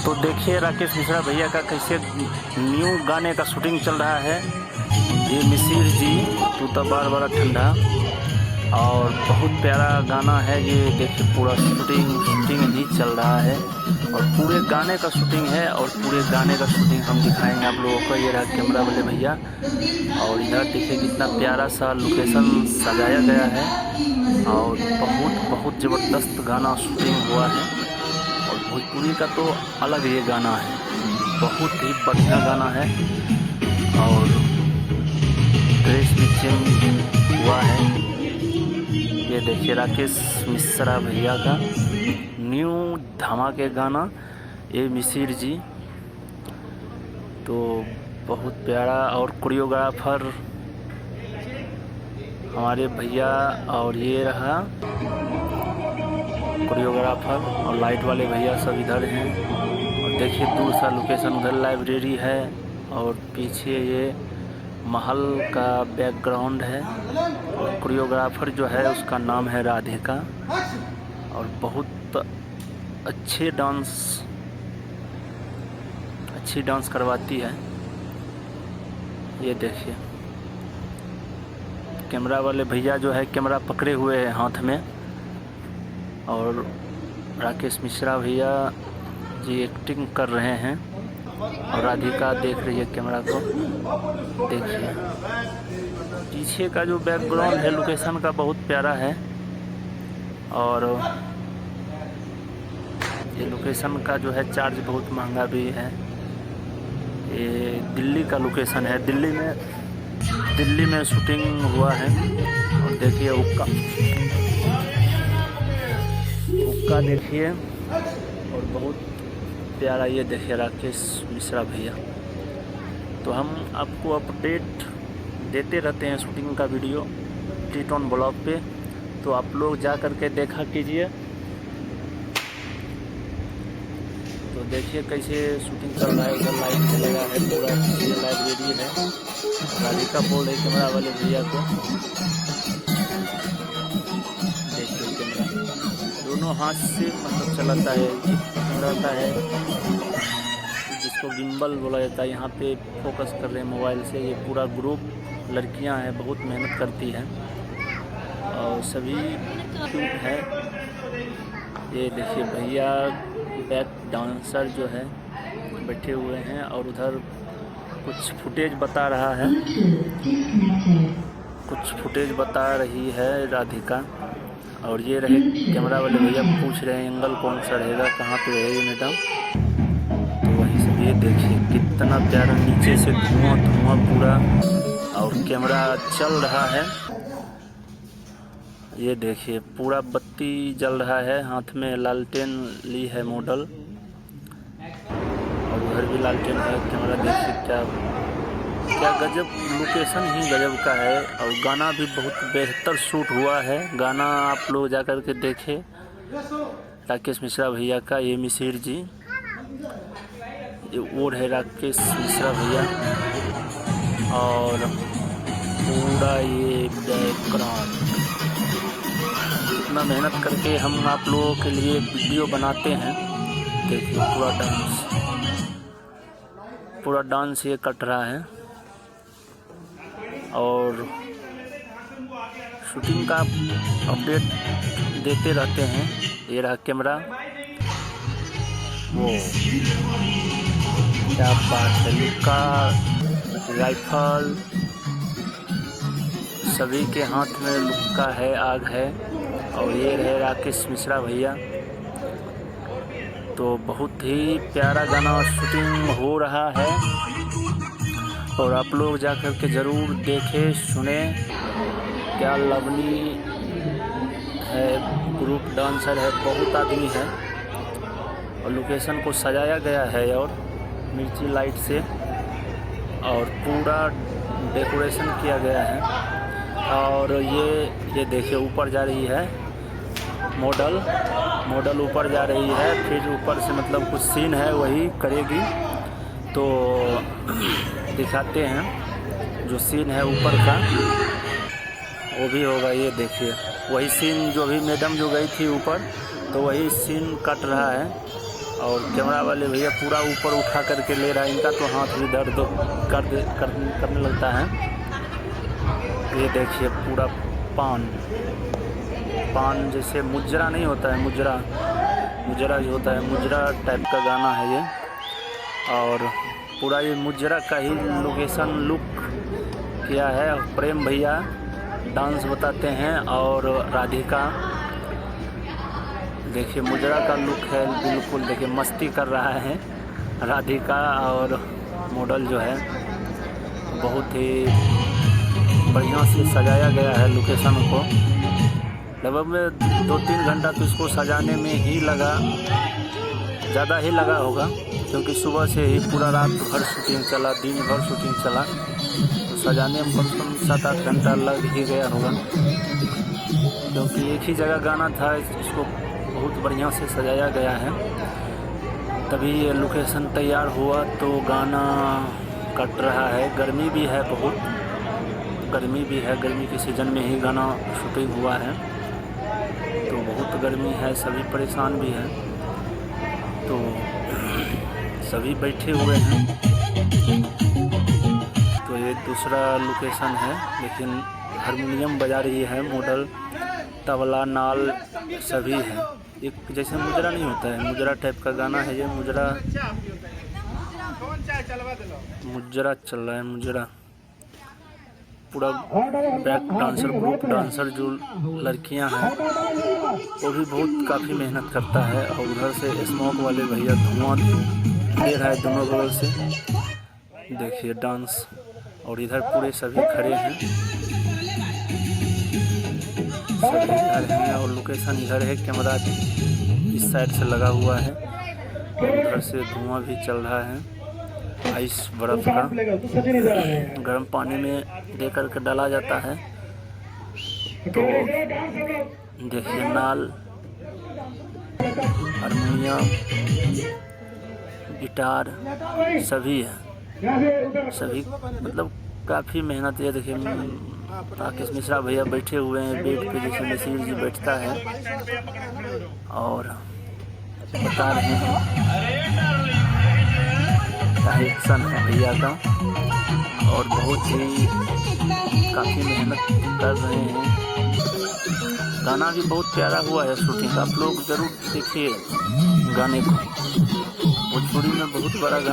तो देखिए राकेश मिश्रा भैया का कैसे न्यू गाने का शूटिंग चल रहा है। ये मिसिर जी तू तो बार बार ठंडा, और बहुत प्यारा गाना है ये। देखिए पूरा शूटिंग ही चल रहा है और पूरे गाने का शूटिंग है, और पूरे गाने का शूटिंग हम दिखाएंगे आप लोगों को। ये रहा कैमरा वाले भैया, और इधर देखिए कितना प्यारा सा लोकेशन सजाया गया है, और बहुत ज़बरदस्त गाना शूटिंग हुआ है। और भोजपुरी का तो अलग ये गाना है, बहुत ही बढ़िया गाना है, और ड्रेस भी चेंज हुआ है। ये देखिए राकेश मिश्रा भैया का न्यू धमाके गाना, ये मिसिर जी। तो बहुत प्यारा, और कोरियोग्राफर हमारे भैया, और ये रहा कोरियोग्राफर, और लाइट वाले भैया सब इधर हैं। और देखिए दूर सा लोकेशन, उधर लाइब्रेरी है, और पीछे ये महल का बैकग्राउंड है। और कोरियोग्राफर जो है उसका नाम है राधिका, और बहुत अच्छी डांस करवाती है। ये देखिए कैमरा वाले भैया जो है कैमरा पकड़े हुए हैं हाथ में, और राकेश मिश्रा भैया जी एक्टिंग कर रहे हैं, और राधिका देख रही है कैमरा को। देखिए पीछे का जो बैकग्राउंड है लोकेशन का बहुत प्यारा है, और ये लोकेशन का जो है चार्ज बहुत महंगा भी है। ये दिल्ली का लोकेशन है, दिल्ली में शूटिंग हुआ है। और देखिए हुक्का देखिए, और बहुत प्यारा ये देखिए राकेश मिश्रा भैया। तो हम आपको अपडेट देते रहते हैं शूटिंग का वीडियो टी-टोन ब्लॉग पे, तो आप लोग जा कर के देखा कीजिए। तो देखिए कैसे शूटिंग चल रहा है, उधर लाइट लगा है, पूरा लाइब्रेरी है। राधिका बोल रही कैमरा वाले भैया को, देखिए कैमरा दोनों हाथ से मतलब चलाता है, रहता है, जिसको गिम्बल बोला जाता है। यहाँ पे फोकस कर रहे हैं मोबाइल से। ये पूरा ग्रुप लड़कियां हैं, बहुत मेहनत करती हैं, और सभी क्यूट है। ये देखिए भैया बैक डांसर जो है बैठे हुए हैं, और उधर कुछ फुटेज बता रही है राधिका। और ये रहे कैमरा वाले भैया पूछ रहे हैं एंगल कौन सा रहेगा, कहाँ पे रहेगी मैडम। तो वही सब ये देखिए कितना प्यारा, नीचे से धुआं पूरा, और कैमरा चल रहा है। ये देखिए पूरा बत्ती जल रहा है, हाथ में लालटेन ली है मॉडल, और उधर भी लालटेन है। कैमरा देखिए क्या गजब, लोकेशन ही गजब का है, और गाना भी बहुत बेहतर शूट हुआ है। गाना आप लोग जा कर के देखें राकेश मिश्रा भैया का। ये मिसिर जी, ये वो है राकेश मिश्रा भैया, और पूरा ये बैकग्राउंड, इतना मेहनत करके हम आप लोगों के लिए वीडियो बनाते हैं। देखिए पूरा डांस ये कट रहा है, और शूटिंग का अपडेट देते रहते हैं। ये रहा कैमरा, वो क्या बात है, लुक्का राइफल सभी के हाथ में लुक्का है, आग है। और ये रहे राकेश मिश्रा भैया। तो बहुत ही प्यारा गाना शूटिंग हो रहा है, और आप लोग जा कर के ज़रूर देखें सुने। क्या लवली है, ग्रुप डांसर है, बहुत आदमी है, और लोकेशन को सजाया गया है और मिर्ची लाइट से, और पूरा डेकोरेशन किया गया है। और ये देखिए ऊपर जा रही है मॉडल ऊपर जा रही है, फिर ऊपर से मतलब कुछ सीन है वही करेगी, तो दिखाते हैं जो सीन है ऊपर का वो भी होगा। ये देखिए वही सीन जो भी मैडम जो गई थी ऊपर, तो वही सीन कट रहा है, और कैमरा वाले भैया पूरा ऊपर उठा करके ले रहा है, इनका तो हाथ भी दर्द करने लगता है। ये देखिए पूरा पान जैसे मुजरा नहीं होता है, मुजरा जो होता है, मुजरा टाइप का गाना है ये। और पूरा ये मुजरा का ही लोकेशन लुक किया है। प्रेम भैया डांस बताते हैं और राधिका देखिए मुजरा का लुक है बिल्कुल। देखिए मस्ती कर रहा है राधिका और मॉडल जो है, बहुत ही बढ़िया से सजाया गया है लोकेशन को। लगभग में 2-3 घंटा तो इसको सजाने में ही लगा, ज़्यादा ही लगा होगा, क्योंकि सुबह से ही पूरा रात भर शूटिंग चला, दिन भर शूटिंग चला, तो सजाने में कम से कम 7-8 घंटा लग ही गया होगा, क्योंकि एक ही जगह गाना था। इसको बहुत बढ़िया से सजाया गया है, तभी ये लोकेशन तैयार हुआ। तो गाना कट रहा है, गर्मी भी है, बहुत गर्मी भी है, गर्मी के सीज़न में ही गाना शूटिंग हुआ है, तो बहुत गर्मी है, सभी परेशान भी हैं, तो सभी बैठे हुए हैं। तो ये दूसरा लोकेशन है, लेकिन हारमोनियम बजा रही है मॉडल, तबला नाल सभी है। एक जैसे मुजरा नहीं होता है, मुजरा टाइप का गाना है ये। मुजरा चल रहा है, मुजरा पूरा बैक डांसर, ग्रुप डांसर जो लड़कियां हैं वो भी बहुत काफ़ी मेहनत करता है। और उधर से स्मोक वाले भैया धुआं दे रहा है दोनों बगल से, देखिए डांस। और इधर पूरे सभी खड़े हैं, सभी इधर हैं, और लोकेशन इधर है, कैमरा इस साइड से लगा हुआ है, उधर से धुआं भी चल रहा है। आइस बर्फ का गर्म पानी में दे करके डाला जाता है। तो देखिए नाल, हारमोनियम, गिटार सभी है, सभी मतलब काफ़ी मेहनत है। देखिए राकेश मिश्रा भैया बैठे हुए हैं बेड पे, जैसे मिसिर जी बैठता है, और बता रहे हैं एक्शन है भैया का, और बहुत ही काफ़ी मेहनत कर रहे हैं। गाना भी बहुत प्यारा हुआ है शूटिंग, आप लोग ज़रूर देखिए गाने को। भोजपुरी में बहुत बड़ा गाना